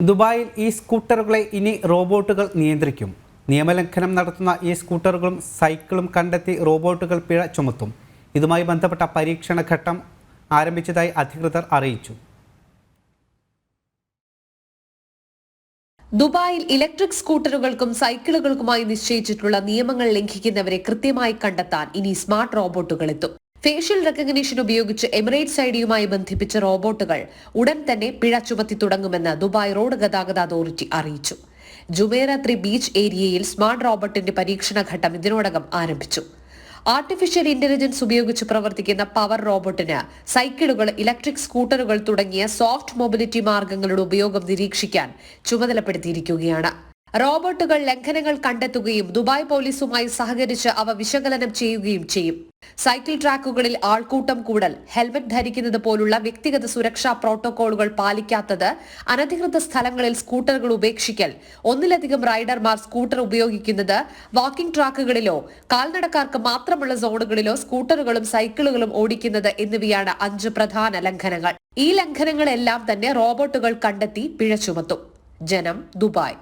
ദുബായിൽ ഈ സ്കൂട്ടറുകളെ ഇനി റോബോട്ടുകൾ നിയന്ത്രിക്കും. നിയമലംഘനം നടത്തുന്ന ഈ സ്കൂട്ടറുകളും സൈക്കിളും കണ്ടെത്തി റോബോട്ടുകൾ പിഴ ചുമത്തും. ഇതുമായി ബന്ധപ്പെട്ട പരീക്ഷണ ഘട്ടം ആരംഭിച്ചതായി അധികൃതർ അറിയിച്ചു. ദുബായിൽ ഇലക്ട്രിക് സ്കൂട്ടറുകൾക്കും സൈക്കിളുകൾക്കുമായി നിശ്ചയിച്ചിട്ടുള്ള നിയമങ്ങൾ ലംഘിക്കുന്നവരെ കൃത്യമായി കണ്ടെത്താൻ ഇനി സ്മാർട്ട് റോബോട്ടുകൾ എത്തും. ഫേഷ്യൽ റെക്കഗ്നിഷൻ ഉപയോഗിച്ച് എമിറേറ്റ്സ് ഐഡിയുമായി ബന്ധിപ്പിച്ച റോബോട്ടുകൾ ഉടൻ തന്നെ പിഴ ചുമത്തി തുടങ്ങുമെന്ന് ദുബായ് റോഡ് ഗതാഗത അതോറിറ്റി അറിയിച്ചു. ജുമേറ 3 ബീച്ച് ഏരിയയിൽ സ്മാർട്ട് റോബോട്ടിന്റെ പരീക്ഷണ ഘട്ടം ഇതിനോടകം ആരംഭിച്ചു. ആർട്ടിഫിഷ്യൽ ഇന്റലിജൻസ് ഉപയോഗിച്ച് പ്രവർത്തിക്കുന്ന പവർ റോബോട്ടിന് സൈക്കിളുകൾ, ഇലക്ട്രിക് സ്കൂട്ടറുകൾ തുടങ്ങിയ സോഫ്റ്റ് മൊബിലിറ്റി മാർഗങ്ങളുടെ ഉപയോഗം നിരീക്ഷിക്കാൻ ചുമതലപ്പെടുത്തിയിരിക്കുകയാണ്. റോബോട്ടുകൾ ലംഘനങ്ങൾ കണ്ടെത്തുകയും ദുബായ് പോലീസുമായി സഹകരിച്ച് അവ വിശകലനം ചെയ്യുകയും ചെയ്യും. സൈക്കിൾ ട്രാക്കുകളിൽ ആൾക്കൂട്ടം കൂടൽ, ഹെൽമറ്റ് ധരിക്കുന്നത് പോലുള്ള വ്യക്തിഗത സുരക്ഷാ പ്രോട്ടോകോളുകൾ പാലിക്കാത്തത്, അനധികൃത സ്ഥലങ്ങളിൽ സ്കൂട്ടറുകൾ ഉപേക്ഷിക്കൽ, ഒന്നിലധികം റൈഡർമാർ സ്കൂട്ടർ ഉപയോഗിക്കുന്നത്, വാക്കിംഗ് ട്രാക്കുകളിലോ കാൽനടക്കാർക്ക് മാത്രമുള്ള സോണുകളിലോ സ്കൂട്ടറുകളും സൈക്കിളുകളും ഓടിക്കുന്നത് എന്നിവയാണ് 5 പ്രധാന ലംഘനങ്ങൾ. ഈ ലംഘനങ്ങളെല്ലാം തന്നെ റോബോട്ടുകൾ കണ്ടെത്തി പിഴ ചുമത്തും. ജനം, ദുബായ്.